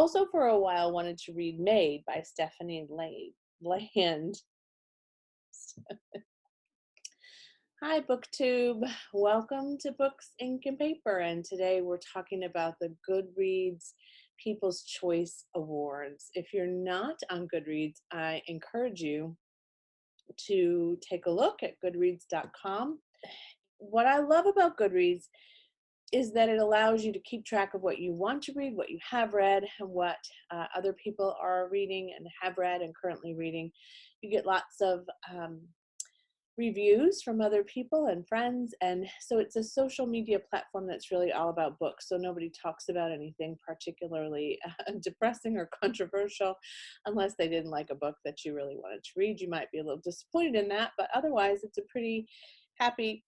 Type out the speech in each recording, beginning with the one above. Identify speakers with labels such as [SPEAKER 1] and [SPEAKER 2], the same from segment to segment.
[SPEAKER 1] also for a while wanted to read Made by Stephanie Land. Hi, BookTube. Welcome to Books, Ink, and Paper. And today we're talking about the Goodreads People's Choice Awards. If you're not on Goodreads, I encourage you to take a look at goodreads.com. What I love about Goodreads is that it allows you to keep track of what you want to read, what you have read, and what other people are reading and have read and currently reading. You get lots of reviews from other people and friends, and so it's a social media platform that's really all about books. So nobody talks about anything particularly depressing or controversial unless they didn't like a book that you really wanted to read. You might be a little disappointed in that, but otherwise it's a pretty happy,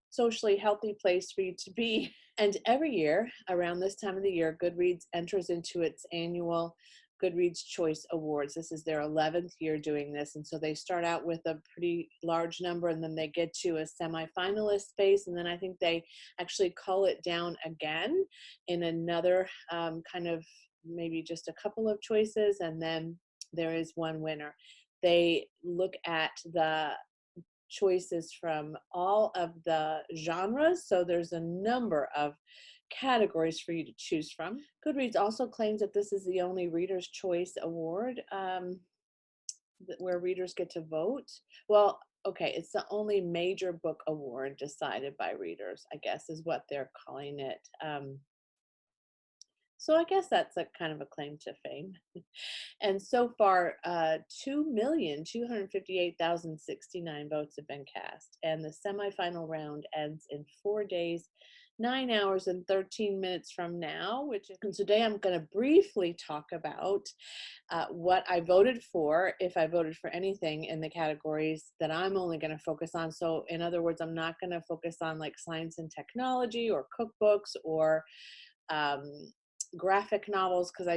[SPEAKER 1] socially healthy place for you to be. And every year around this time of the year, Goodreads enters into its annual Goodreads Choice Awards. This is their 11th year doing this, and so they start out with a pretty large number, and then they get to a semi-finalist space, and then I think they actually cull it down again in another kind of maybe just a couple of choices, and then there is one winner. They look at the choices from all of the genres, so there's a number of categories for you to choose from. Goodreads also claims that this is the only Reader's Choice Award where readers get to vote. Well, okay, it's the only major book award decided by readers, I guess is what they're calling it. So I guess that's a kind of a claim to fame. And so far, 2,258,069 votes have been cast. And the semifinal round ends in 4 days, 9 hours and 13 minutes from now, and today I'm going to briefly talk about what I voted for, if I voted for anything in the categories that I'm only going to focus on. So in other words, I'm not going to focus on like science and technology or cookbooks or graphic novels, because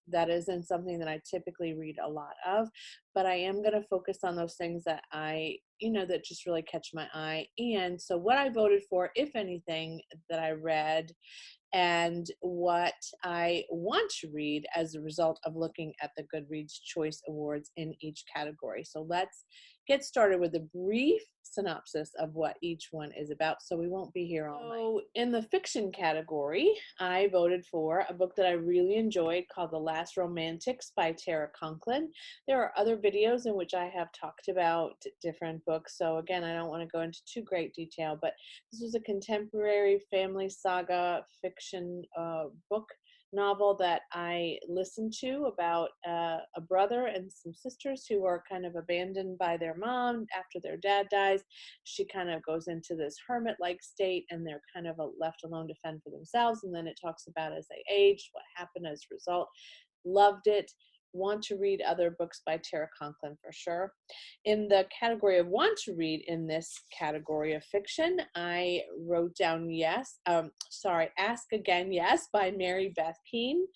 [SPEAKER 1] that isn't something that I typically read a lot of, but I am going to focus on those things that that just really catch my eye. And so what I voted for, if anything, that I read, and what I want to read as a result of looking at the Goodreads Choice Awards in each category. So let's get started with a brief synopsis of what each one is about, so we won't be here all night. So in the fiction category, I voted for a book that I really enjoyed called The Last Romantics by Tara Conklin. There are other videos in which I have talked about different books, so again, I don't want to go into too great detail, but this was a contemporary family saga fiction book novel that I listened to about a brother and some sisters who are kind of abandoned by their mom after their dad dies. She kind of goes into this hermit-like state, and they're kind of left alone to fend for themselves. And then it talks about as they aged, what happened as a result. Loved it. Want to read other books by Tara Conklin for sure. In the category of want to read in this category of fiction, I wrote down Ask Again Yes by Mary Beth Keane,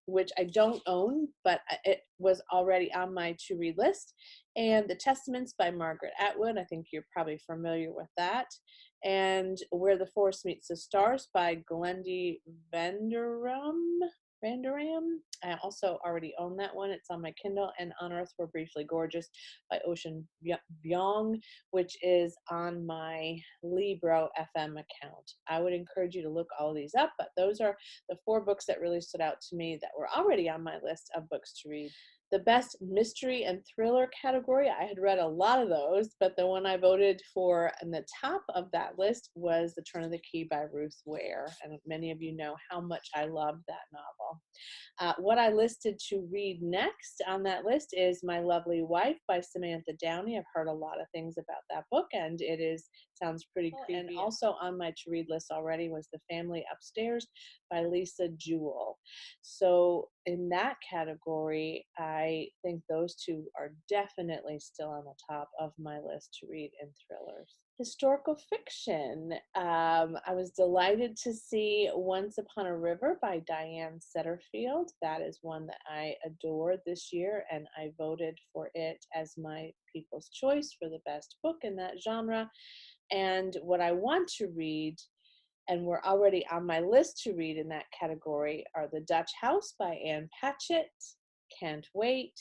[SPEAKER 1] which I don't own, but it was already on my to-read list. And The Testaments by Margaret Atwood. I think you're probably familiar with that. And Where the Forest Meets the Stars by Glendy Vanderam. I also already own that one. It's on my Kindle. And On Earth We're Briefly Gorgeous by Ocean Vuong, which is on my Libro FM account. I would encourage you to look all of these up, but those are the 4 books that really stood out to me that were already on my list of books to read. The best mystery and thriller category, I had read a lot of those, but the one I voted for in the top of that list was The Turn of the Key by Ruth Ware, and many of you know how much I loved that novel. What I listed to read next on that list is My Lovely Wife by Samantha Downey. I've heard a lot of things about that book, and sounds pretty creepy. And also on my to-read list already was The Family Upstairs by Jewell. So in that category, I think those 2 are definitely still on the top of my list to read in thrillers. Historical fiction. I was delighted to see Once Upon a River by Diane Setterfield. That is one that I adored this year, and I voted for it as my People's Choice for the best book in that genre. And what I want to read and were already on my list to read in that category are The Dutch House by Ann Patchett, can't wait,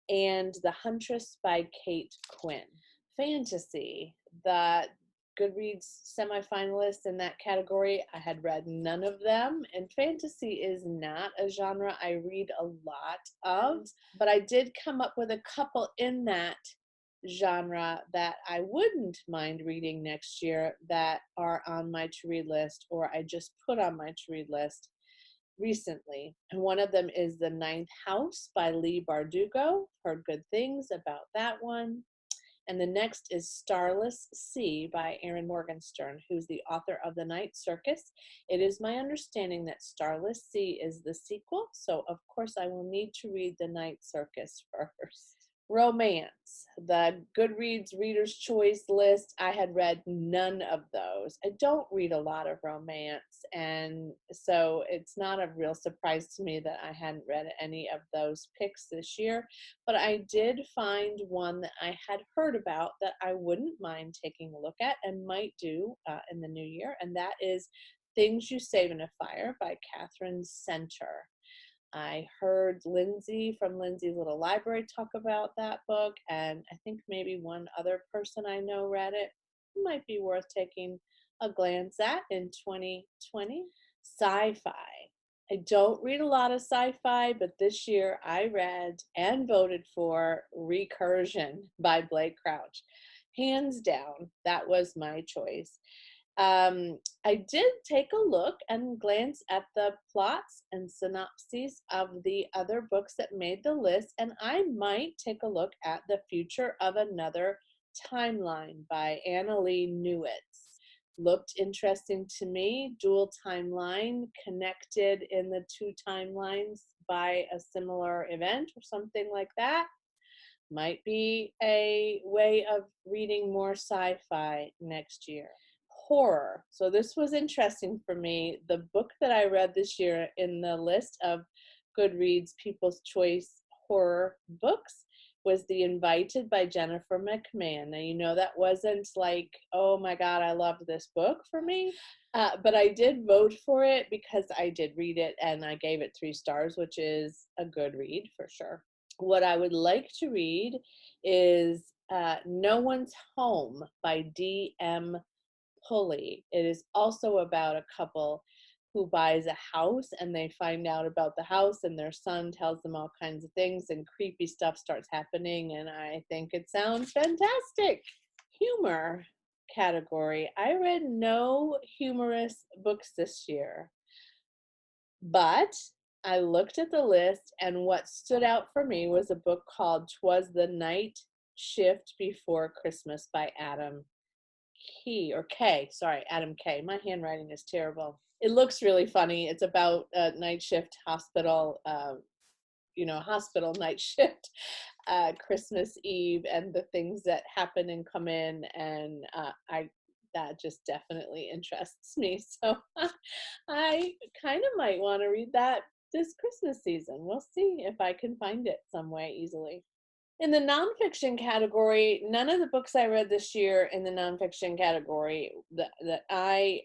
[SPEAKER 1] and The Huntress by Kate Quinn. Fantasy, the Goodreads semifinalists in that category, I had read none of them, and fantasy is not a genre I read a lot of, but I did come up with a couple in that genre that I wouldn't mind reading next year that are on my to-read list, or I just put on my to-read list recently. And one of them is The Ninth House by Leigh Bardugo. Heard good things about that one. And the next is Starless Sea by Erin Morgenstern, who's the author of The Night Circus. It is my understanding that Starless Sea is the sequel, so of course I will need to read The Night Circus first. Romance, the Goodreads Reader's Choice list, I had read none of those. I don't read a lot of romance, and so it's not a real surprise to me that I hadn't read any of those picks this year, but I did find one that I had heard about that I wouldn't mind taking a look at and might do in the new year, and that is Things You Save in a Fire by Katherine Center. I heard Lindsay from Lindsay's Little Library talk about that book, and I think maybe one other person I know read it. It might be worth taking a glance at in 2020. Sci-fi. I don't read a lot of sci-fi, but this year I read and voted for Recursion by Blake Crouch. Hands down, that was my choice. I did take a look and glance at the plots and synopses of the other books that made the list, and I might take a look at The Future of Another Timeline by Annalee Newitz. Looked interesting to me. Dual timeline connected in the two timelines by a similar event or something like that. Might be a way of reading more sci-fi next year. Horror. So this was interesting for me. The book that I read this year in the list of Goodreads People's Choice horror books was The Invited by Jennifer McMahon. Now, you know, that wasn't like, oh my God, I loved this book for me. But I did vote for it because I did read it and I gave it 3 stars, which is a good read for sure. What I would like to read is No One's Home by D.M. Pulley. It is also about a couple who buys a house and they find out about the house and their son tells them all kinds of things and creepy stuff starts happening, and I think it sounds fantastic. Humor category. I read no humorous books this year, but I looked at the list and what stood out for me was a book called 'Twas the Night Shift Before Christmas by Adam K. My handwriting is terrible. It looks really funny. It's about a night shift hospital, hospital night shift, Christmas Eve, and the things that happen and come in, and that just definitely interests me. So I kind of might want to read that this Christmas season. We'll see if I can find it some way easily. In the nonfiction category, none of the books I read this year in the nonfiction category that I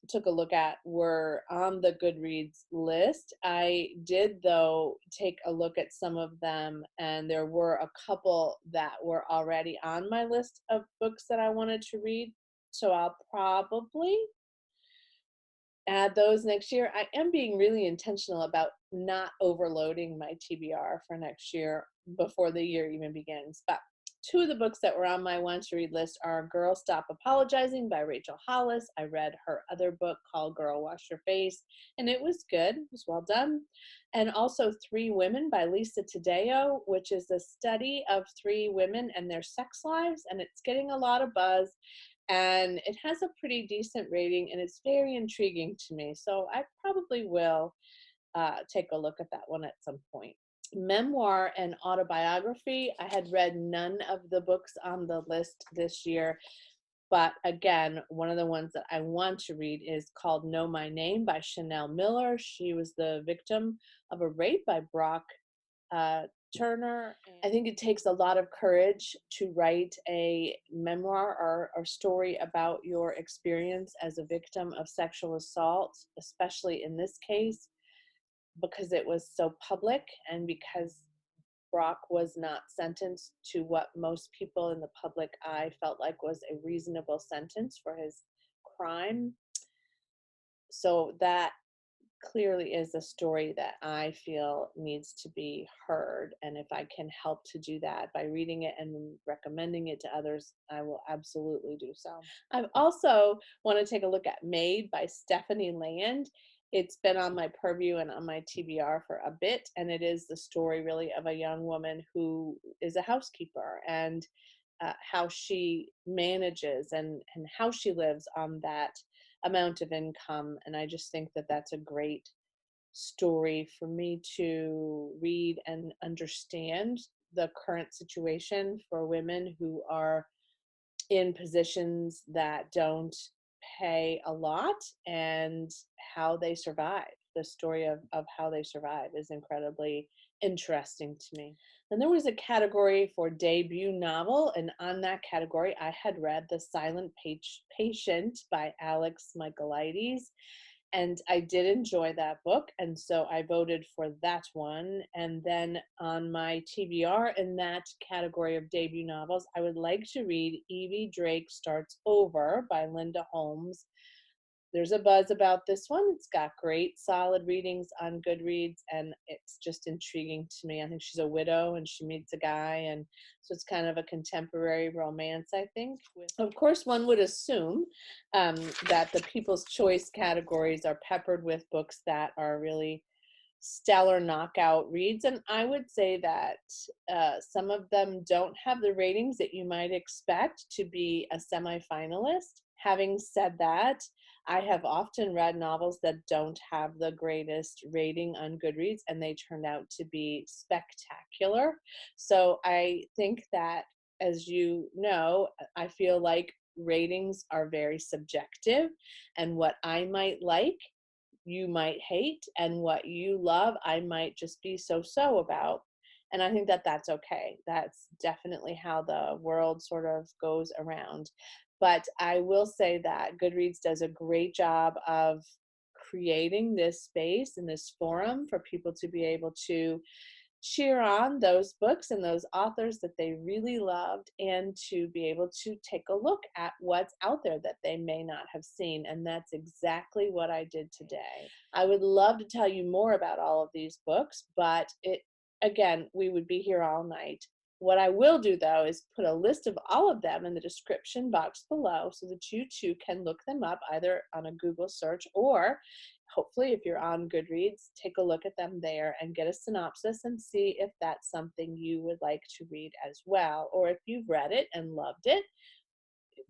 [SPEAKER 1] took a look at were on the Goodreads list. I did, though, take a look at some of them, and there were a couple that were already on my list of books that I wanted to read. So I'll probably add those next year. I am being really intentional about not overloading my TBR for next year before the year even begins. But 2 of the books that were on my want to read list are Girl Stop Apologizing by Rachel Hollis. I read her other book called Girl Wash Your Face, and it was good. It was well done. And also 3 Women by Lisa Taddeo, which is a study of 3 women and their sex lives, and it's getting a lot of buzz. And it has a pretty decent rating, and it's very intriguing to me. So I probably will take a look at that one at some point. Memoir and autobiography. I had read none of the books on the list this year, but again, one of the ones that I want to read is called Know My Name by Chanel Miller. She was the victim of a rape by Brock Turner. I think it takes a lot of courage to write a memoir or story about your experience as a victim of sexual assault, especially in this case, because it was so public and because Brock was not sentenced to what most people in the public eye felt like was a reasonable sentence for his crime. So that clearly is a story that I feel needs to be heard. And if I can help to do that by reading it and recommending it to others, I will absolutely do so. I also want to take a look at Made by Stephanie Land. It's been on my purview and on my TBR for a bit, and it is the story really of a young woman who is a housekeeper and how she manages and how she lives on that amount of income. And I just think that that's a great story for me to read and understand the current situation for women who are in positions that don't pay a lot and how they survive. The story of how they survive is incredibly interesting to me. Then there was a category for debut novel, and on that category, I had read The Silent Patient by Alex Michaelides, and I did enjoy that book, and so I voted for that one. And then on my TBR in that category of debut novels, I would like to read Evie Drake Starts Over by Linda Holmes. There's a buzz about this one. It's got great solid readings on Goodreads, and it's just intriguing to me. I think she's a widow and she meets a guy, and so it's kind of a contemporary romance, I think. Of course, one would assume that the People's Choice categories are peppered with books that are really stellar knockout reads, and I would say that some of them don't have the ratings that you might expect to be a semifinalist. Having said that, I have often read novels that don't have the greatest rating on Goodreads, and they turned out to be spectacular. So I think that, as you know, I feel like ratings are very subjective, and what I might like, you might hate, and what you love, I might just be so-so about. And I think that that's okay. That's definitely how the world sort of goes around. But I will say that Goodreads does a great job of creating this space and this forum for people to be able to cheer on those books and those authors that they really loved, and to be able to take a look at what's out there that they may not have seen. And that's exactly what I did today. I would love to tell you more about all of these books, but again, we would be here all night. What I will do, though, is put a list of all of them in the description box below so that you too can look them up either on a Google search, or hopefully if you're on Goodreads, take a look at them there and get a synopsis and see if that's something you would like to read as well. Or if you've read it and loved it,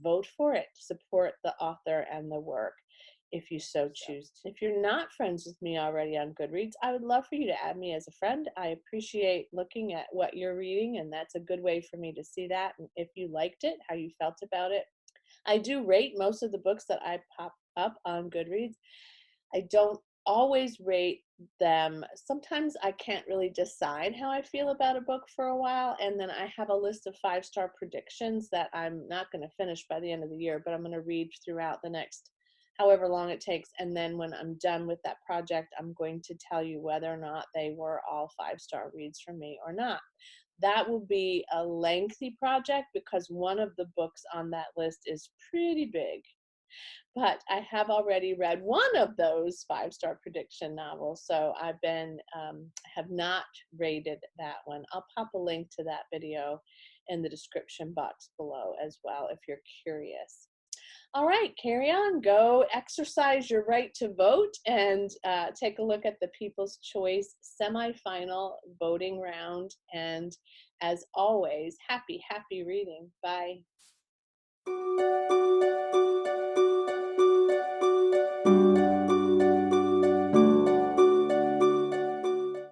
[SPEAKER 1] vote for it. Support the author and the work if you so choose. If you're not friends with me already on Goodreads, I would love for you to add me as a friend. I appreciate looking at what you're reading, and that's a good way for me to see that, and if you liked it, how you felt about it. I do rate most of the books that I pop up on Goodreads. I don't always rate them. Sometimes I can't really decide how I feel about a book for a while, and then I have a list of 5-star predictions that I'm not going to finish by the end of the year, but I'm going to read throughout the next however long it takes. And then when I'm done with that project, I'm going to tell you whether or not they were all 5-star reads from me or not. That will be a lengthy project because one of the books on that list is pretty big. But I have already read one of those 5-star prediction novels, so I've been have not rated that one. I'll pop a link to that video in the description box below as well if you're curious. All right, carry on. Go exercise your right to vote and take a look at the People's Choice semifinal voting round. And as always, happy reading. Bye.